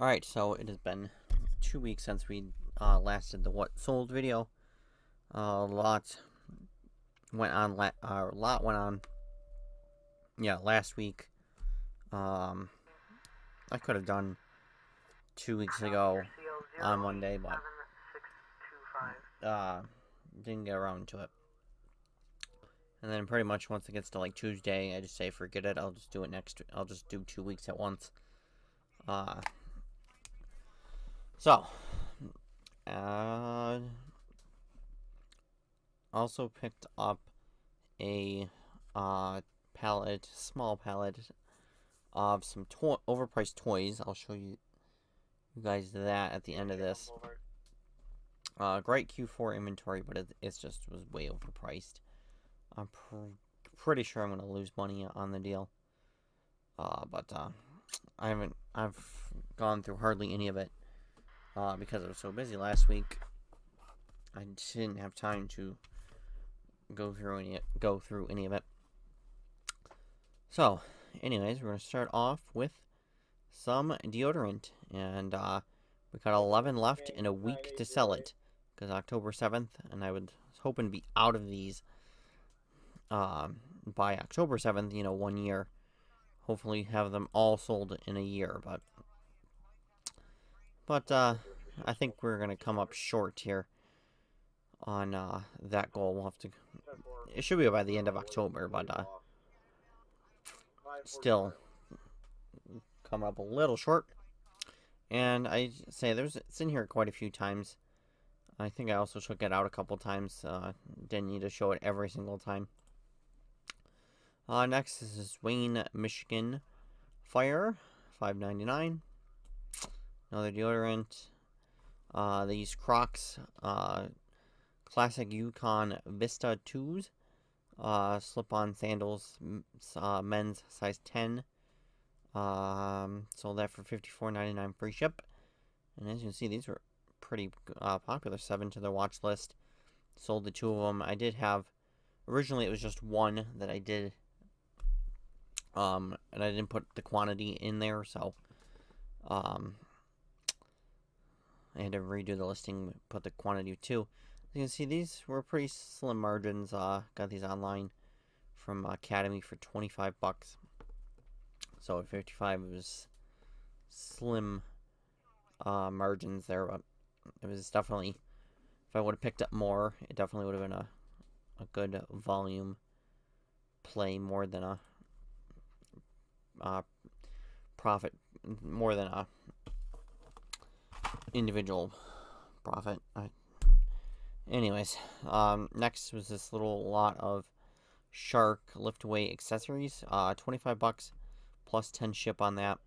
Alright, so it has been 2 weeks since we last did the what sold video. A lot went on. A lot went on. Yeah, last week. Um, I could have done 2 weeks ago on Monday, but didn't get around to it. And then pretty much once it gets to like Tuesday, I just say forget it. I'll just do it next. I'll just do 2 weeks at once. Uh, so. Also picked up a small pallet of some overpriced toys. I'll show you guys that at the end of this. Great Q4 inventory, but it's just was way overpriced. I'm pretty sure I'm gonna lose money on the deal. But I've gone through hardly any of it because I was so busy last week. I didn't have time to go through any of it. So, anyways, we're gonna start off with some deodorant, and we got 11 left in a week to sell it, because October 7th, and I was hoping to be out of these by October 7th. 1 year. Hopefully, have them all sold in a year, but I think we're gonna come up short here on that goal. We'll have to. It should be by the end of October, but still come up a little short. And I say it's in here quite a few times. I think I also took it out a couple times. Didn't need to show it every single time. Next is Wayne, Michigan Fire, $5.99. Another deodorant. These Crocs, Classic Yukon Vista 2s. Slip-on sandals, men's size 10. Sold that for $54.99 free ship. And as you can see, these were pretty popular. 7 to the watch list. Sold the 2 of them. I did have, originally it was just 1 that I did, and I didn't put the quantity in there, so I had to redo the listing, put the quantity of 2. As you can see, these were pretty slim margins. Got these online from Academy for $25. So at 55, it was slim margins there, but it was definitely, if I would have picked up more, it definitely would have been a good volume play, more than a profit, more than a individual profit. Anyways, next was this little lot of Shark lift-away accessories, $25 plus 10 ship on that.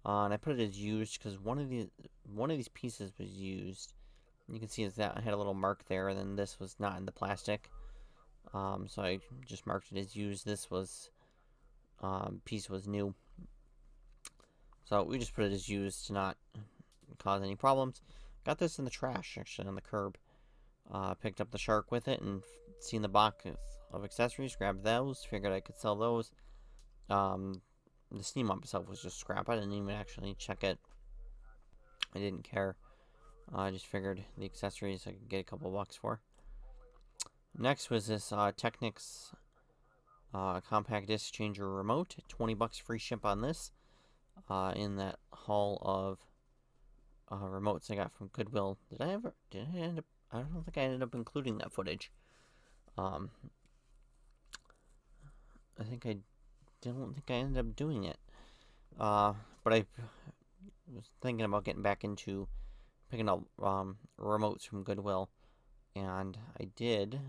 And I put it as used because one of these pieces was used. You can see that I had a little mark there, and then this was not in the plastic. So I just marked it as used. This was piece was new. So we just put it as used to not cause any problems. Got this in the trash, actually, on the curb. Picked up the Shark with it and seen the box of accessories. Grabbed those. Figured I could sell those. The steam mop itself was just scrap. I didn't even actually check it. I didn't care. I just figured the accessories I could get a couple bucks for. Next was this Technics compact disc changer remote. $20 free ship on this. In that haul of remotes I got from Goodwill. Did I end up? I don't think I ended up including that footage. I don't think I ended up doing it. But I was thinking about getting back into picking up remotes from Goodwill, and I did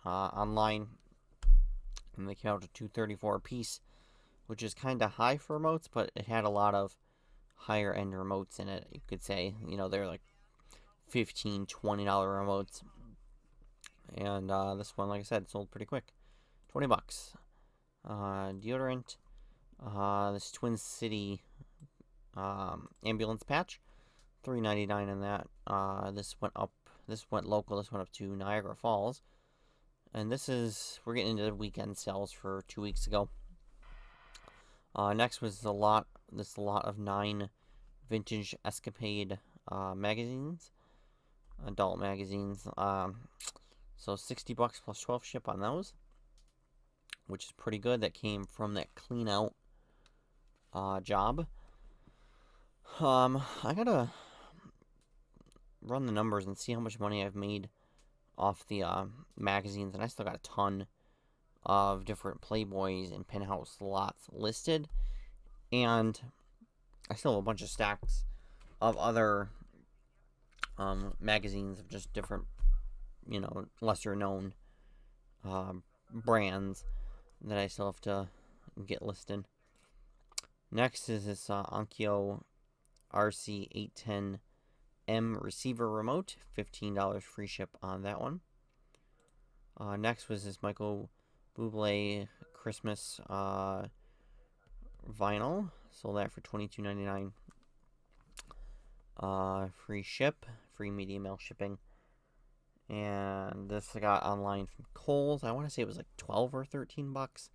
online, and they came out to $234 a piece, which is kind of high for remotes, but it had a lot of higher end remotes in it. You could say, they're like $15, $20 remotes, and this one, like I said, sold pretty quick. $20. Deodorant. This Twin City ambulance patch, $3.99 in that. This went local. This went up to Niagara Falls, and we're getting into the weekend sales for 2 weeks ago. Next was this lot of 9 vintage Escapade magazines, adult magazines. So $60 plus 12 ship on those, which is pretty good. That came from that clean out job. I gotta run the numbers and see how much money I've made off the magazines, and I still got a ton of different Playboys and Penthouse lots listed, and I still have a bunch of stacks of other magazines of just different, lesser known brands that I still have to get listed. Next is this Onkyo RC810M receiver remote, $15 free ship on that one. Next was this Michael Bublé Christmas vinyl, sold that for $22.99. Free ship, free media mail shipping. And this I got online from Kohl's. I want to say it was like 12 or 13 bucks.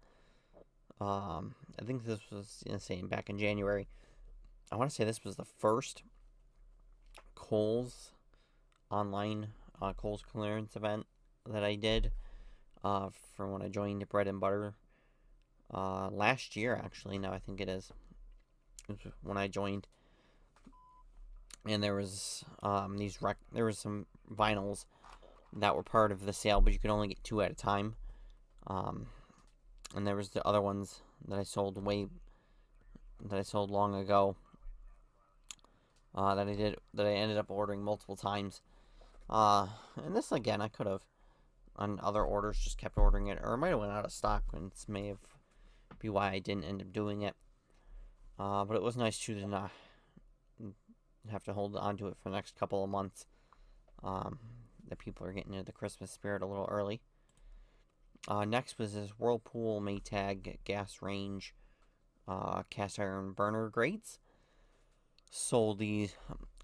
I think this was insane back in January. I want to say this was the first Kohl's online Kohl's clearance event that I did from when I joined Bread and Butter last year, actually. Now I think it is when I joined. And there was there was some vinyls that were part of the sale, but you could only get 2 at a time. And there was the other ones that I sold long ago. That I ended up ordering multiple times. And this again, I could have on other orders just kept ordering it, or it might have went out of stock, and this may have be why I didn't end up doing it. But it was nice too to not have to hold on to it for the next couple of months. That people are getting into the Christmas spirit a little early. Next was this Whirlpool Maytag gas range cast iron burner grates. I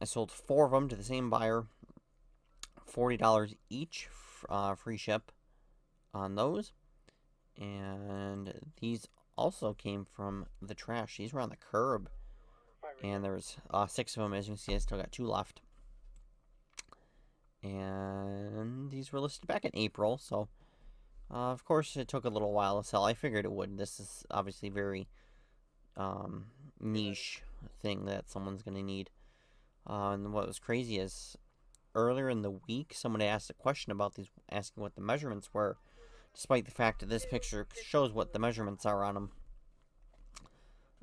sold 4 of them to the same buyer, $40 each, free ship on those. And these also came from the trash. These were on the curb, and there was 6 of them. As you can see, I still got 2 left. And these were listed back in April, so of course it took a little while to sell. I figured it would. This is obviously very niche thing that someone's going to need. And what was crazy is earlier in the week, somebody asked a question about these, asking what the measurements were, despite the fact that this picture shows what the measurements are on them.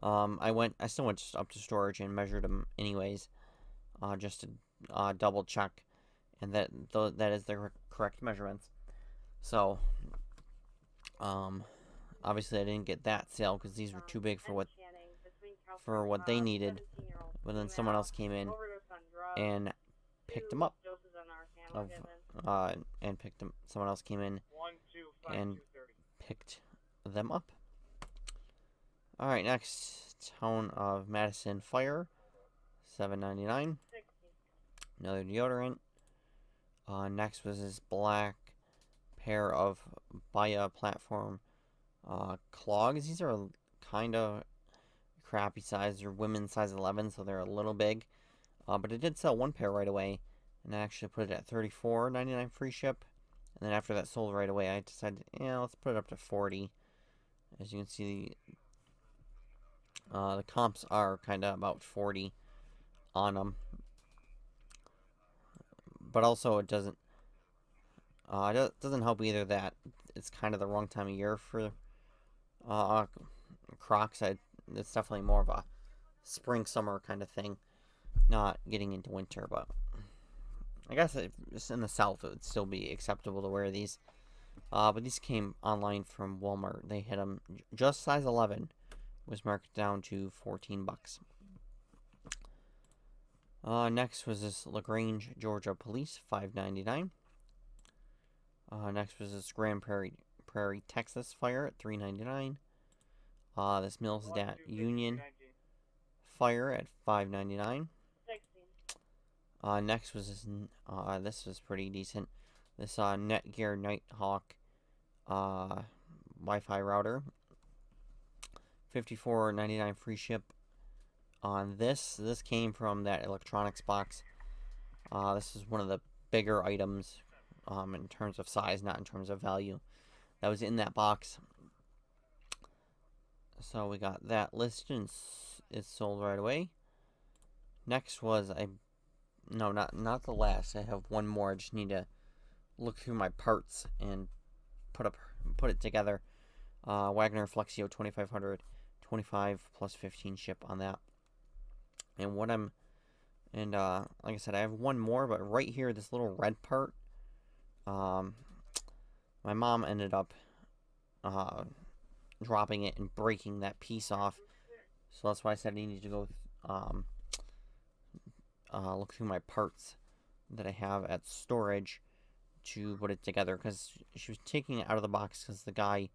I still went up to storage and measured them anyways, just to double check, and that is the correct measurements. So, obviously I didn't get that sale because these were too big for what they needed. But then someone else came in and picked them up. Someone else came in and picked them up. All right, next, Town of Madison Fire, $7.99. Another deodorant. Next was this black pair of Baya platform clogs. These are kind of crappy size. They're women's size 11, so they're a little big. But it did sell 1 pair right away, and I actually put it at $34.99 free ship. And then after that sold right away, I decided, let's put it up to $40. As you can see, the comps are kind of about 40 on them. But also, it doesn't help either that it's kind of the wrong time of year for Crocs. It's definitely more of a spring, summer kind of thing, not getting into winter. But I guess just in the South, it would still be acceptable to wear these. But these came online from Walmart. They hit them just size 11, was marked down to $14. Next was this LaGrange, Georgia Police, $5.99. Next was this Grand Prairie, Texas Fire at $3.99. This Millsdat Union Fire at $5.99. Next was this. This was pretty decent. This Netgear Nighthawk Wi-Fi router, $54.99 free ship on this. This came from that electronics box. This is one of the bigger items in terms of size, not in terms of value. That was in that box. So we got that listed and it's sold right away. Next was no, not the last. I have one more. I just need to look through my parts and put it together. Wagner Flexio 2500, 25 plus 15 ship on that. And like I said, I have one more, but right here, this little red part, my mom ended up dropping it and breaking that piece off. So that's why I said I needed to go look through my parts that I have at storage to put it together, because she was taking it out of the box because the guy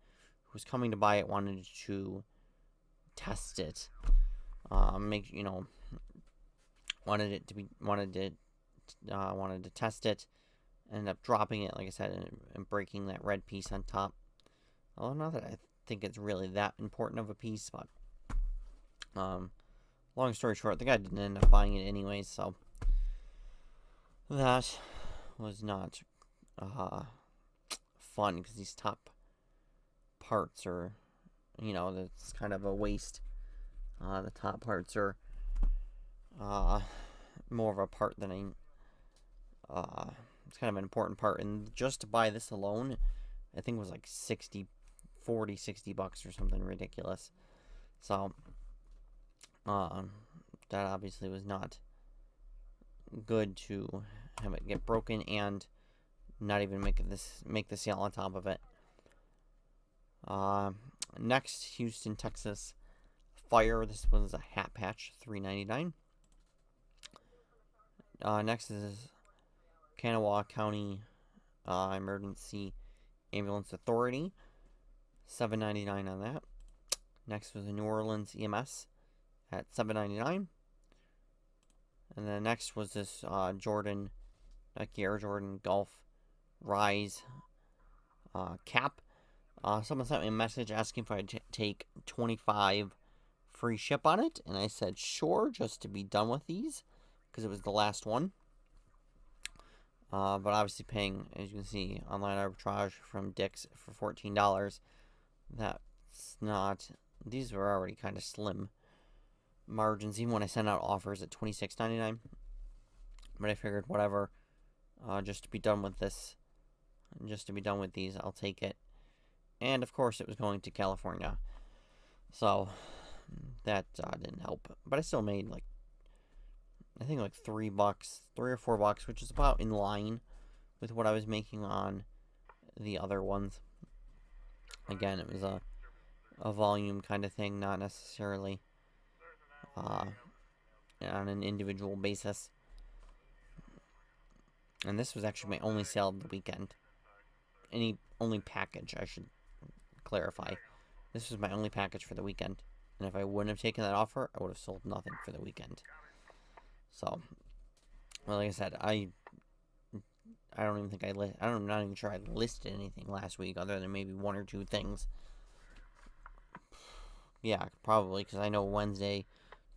who was coming to buy it wanted to test it, wanted to test it. Ended up dropping it, like I said, and breaking that red piece on top. Although not that I think it's really that important of a piece, but long story short, the guy didn't end up buying it anyways, so that was not fun, because these top parts are, that's kind of a waste. The top parts are more of a part than it's kind of an important part, and just to buy this alone, I think it was like $60 or something ridiculous. So that obviously was not good to have it get broken and not even make the sale on top of it. Next, Houston, Texas fire. This was a hat patch, $3.99. Next is Kanawha County Emergency Ambulance Authority, $7.99 on that. Next was the New Orleans EMS at $7.99. And then next was this Jordan, Nike Air Jordan Golf Rise cap. Someone sent me a message asking if I'd take 25 free ship on it, and I said sure, just to be done with these, because it was the last one. But obviously paying, as you can see, online arbitrage from Dick's for $14. That's not... These were already kind of slim margins, even when I sent out offers at $26.99. But I figured, whatever, just to be done with this, just to be done with these, I'll take it. And, of course, it was going to California. So, that didn't help. But I still made, I think $3 or $4, which is about in line with what I was making on the other ones. Again, it was a volume kind of thing, not necessarily on an individual basis. And this was actually my only sale of the weekend. Only package, I should clarify. This was my only package for the weekend. And if I wouldn't have taken that offer, I would have sold nothing for the weekend. So, well, like I said, I don't even think I'm not even sure I listed anything last week other than maybe one or two things. Yeah, probably, because I know Wednesday,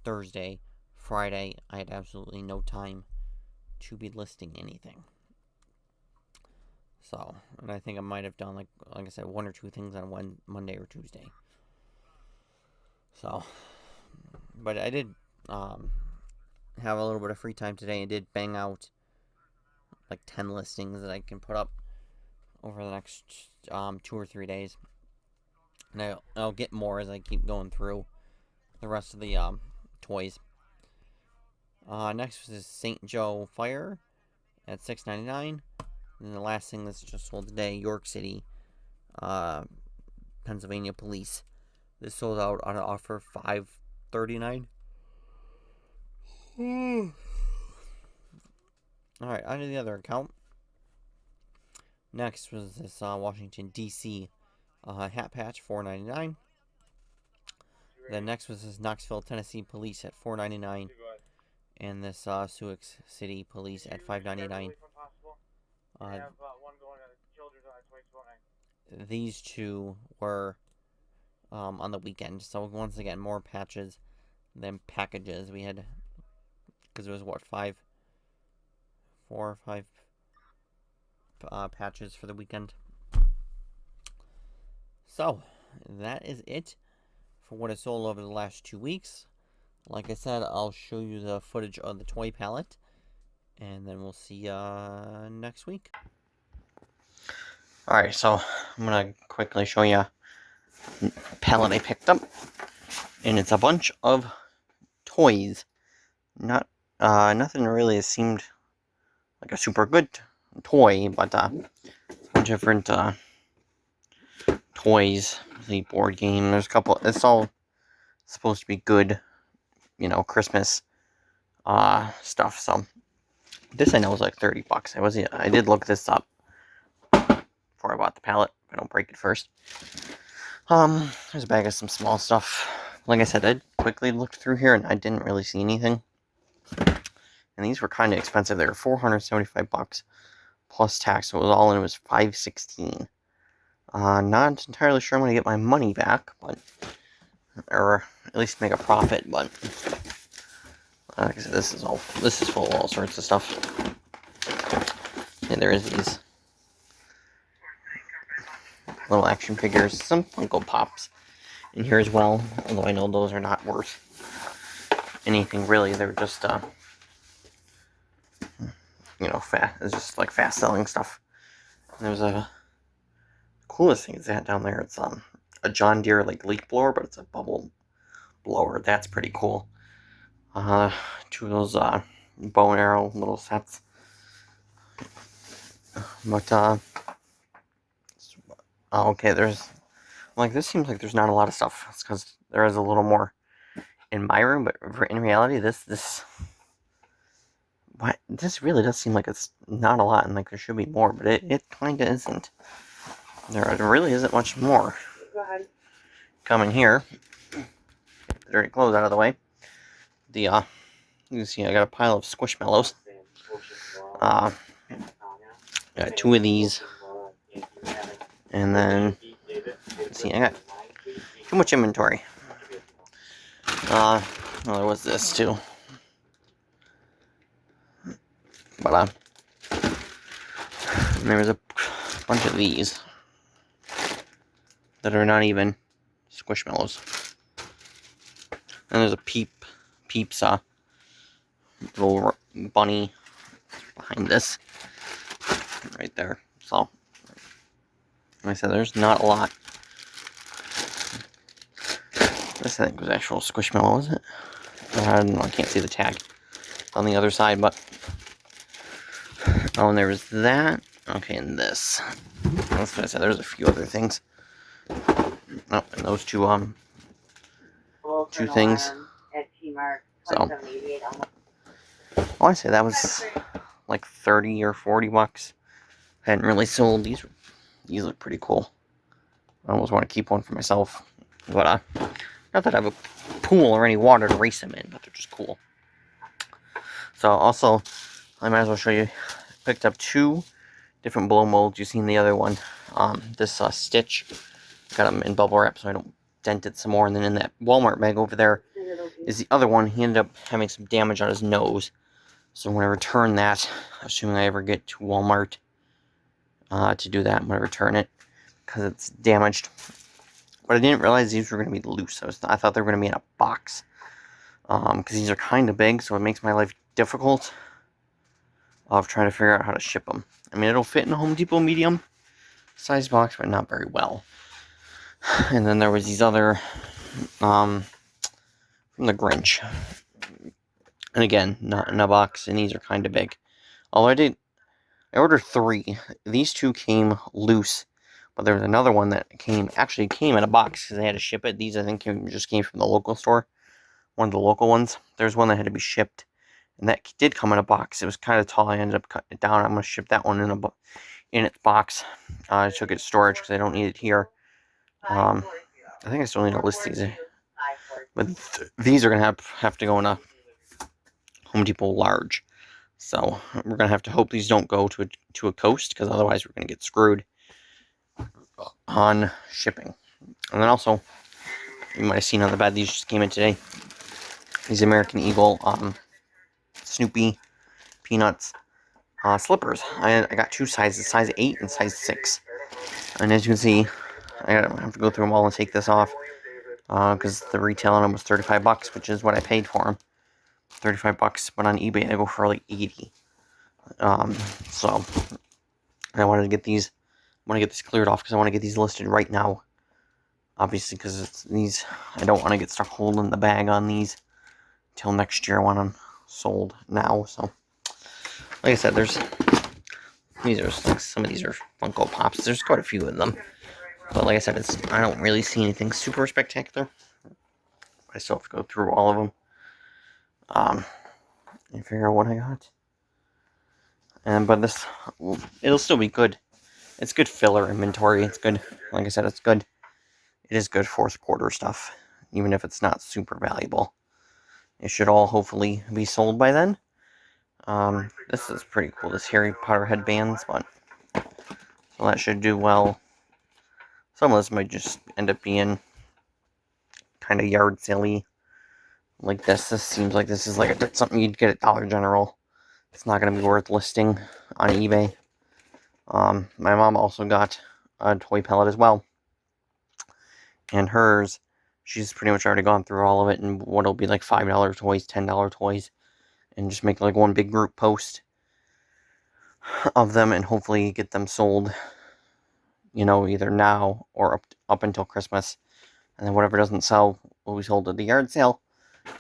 Thursday, Friday, I had absolutely no time to be listing anything. So, and I think I might have done, like I said, one or two things on Monday or Tuesday. So, but I did have a little bit of free time today and did bang out 10 listings that I can put up over the next 2 or 3 days. And I'll get more as I keep going through the rest of the toys. Next was St. Joe Fire at $6.99. And the last thing that's just sold today, York City, Pennsylvania Police. This sold out on an offer $5.39. Alright, on to the other account. Next was this Washington, D.C. Hat patch, $4.99. Then next was this Knoxville, Tennessee Police at $4.99. And this Sioux City Police at $5.99. These two were on the weekend. So once again, more patches them packages. We had, because it was what, 4 or 5 patches for the weekend. So that is it for what I sold over the last 2 weeks. Like I said, I'll show you the footage of the toy palette, and then we'll see you next week. Alright, so I'm going to quickly show you a palette I picked up, and it's a bunch of toys. Nothing really seemed like a super good toy, but different toys. The board game, there's a couple, it's all supposed to be good, Christmas stuff. So this I know was like $30. I did look this up before I bought the palette, if I don't break it first. There's a bag of some small stuff. Like I said, I quickly looked through here and I didn't really see anything. And these were kind of expensive. They were $475 plus tax. So it was all in, it was $516. Not entirely sure I'm going to get my money back, but, or at least make a profit, but like I said, this is full of all sorts of stuff. And there is these little action figures, some Funko Pops in here as well, although I know those are not worth anything really. They're just it's just like fast selling stuff. And there's a coolest thing is that down there. It's a John Deere like leaf blower, but it's a bubble blower. That's pretty cool. 2 of those bow and arrow little sets. But okay, this seems like there's not a lot of stuff. It's because there is a little more in my room, but in reality, this really does seem like it's not a lot, and like there should be more, but it kind of isn't. There really isn't much more. Go ahead. Coming here, get the dirty clothes out of the way. You can see I got a pile of Squishmallows. I got 2 of these, and then see, I got too much inventory. Well, there was this too, but there was a bunch of these that are not even Squishmallows. And there's a Peeps little bunny behind this, right there. So, like I said, there's not a lot. This I think was actual Squishmallow, is it? I don't know, I can't see the tag on the other side, but oh, and there was that. Okay, and this. That's what I said. There's a few other things. Oh, and those two things. So, I want to say that was like 30 or 40 bucks. I hadn't really sold these. These look pretty cool. I almost want to keep one for myself, but not that I have a pool or any water to race them in, but they're just cool. So also, I might as well show you. Picked up 2 different blow molds. You've seen the other one. This Stitch. Got them in bubble wrap so I don't dent it some more. And then in that Walmart bag over there is the other one. He ended up having some damage on his nose. So when I return that, assuming I ever get to Walmart to do that, I'm going to return it because it's damaged. But I didn't realize these were going to be loose. I thought they were going to be in a box. Because these are kind of big, so it makes my life difficult of trying to figure out how to ship them. I mean, it'll fit in a Home Depot medium size box, but not very well. And then there was these other from the Grinch. And again, not in a box, and these are kind of big. Although I ordered 3. These 2 came loose, but there was another one that actually came in a box because they had to ship it. These, I think, just came from the local store. One of the local ones. There's one that had to be shipped, and that did come in a box. It was kind of tall. I ended up cutting it down. I'm going to ship that one in its box. I took it to storage because I don't need it here. I think I still need to list these. But these are going to have to go in a Home Depot large. So we're going to have to hope these don't go to a coast, because otherwise we're going to get screwed on shipping. And then also, you might have seen on the bed, these just came in today. these American Eagle Snoopy Peanuts slippers. I got two sizes, size 8 and size 6. And as you can see, I have to go through them all and take this off because the retail on them was 35 bucks, which is what I paid for them. 35 bucks, but on eBay they go for like 80. So I wanted to get these. I want to get this cleared off because I want to get these listed right now. Obviously, because it's these, I don't want to get stuck holding the bag on these till next year. I want them sold now. So, like I said, these are like some of these are Funko Pops. There's quite a few of them, but like I said, I don't really see anything super spectacular. I still have to go through all of them, and figure out what I got. But it'll still be good. It's good filler inventory. It's good. Like I said, it's good. It is good fourth quarter stuff, even if it's not super valuable. It should all hopefully be sold by then. This is pretty cool, this Harry Potter headbands, but so that should do well. Some of this might just end up being kind of yard silly, like this. This seems like this is like something you'd get at Dollar General. It's not going to be worth listing on eBay. My mom also got a toy pellet as well. And hers, she's pretty much already gone through all of it, and what'll be like $5 toys, $10 toys, and just make like one big group post of them, and hopefully get them sold, either now or up until Christmas, and then whatever doesn't sell will be sold at the yard sale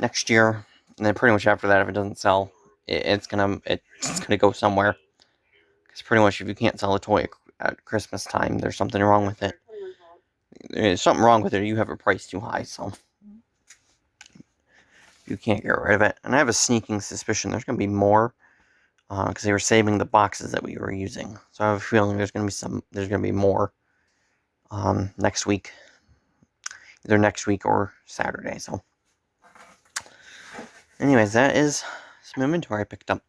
next year, and then pretty much after that, if it doesn't sell, it's gonna go somewhere, because pretty much if you can't sell a toy at Christmas time, there's something wrong with it. There's something wrong with it, or you have a price too high, so you can't get rid of it. And I have a sneaking suspicion there's going to be more, because they were saving the boxes that we were using. So I have a feeling there's going to be more next week, either next week or Saturday. So, anyways, that is some inventory I picked up.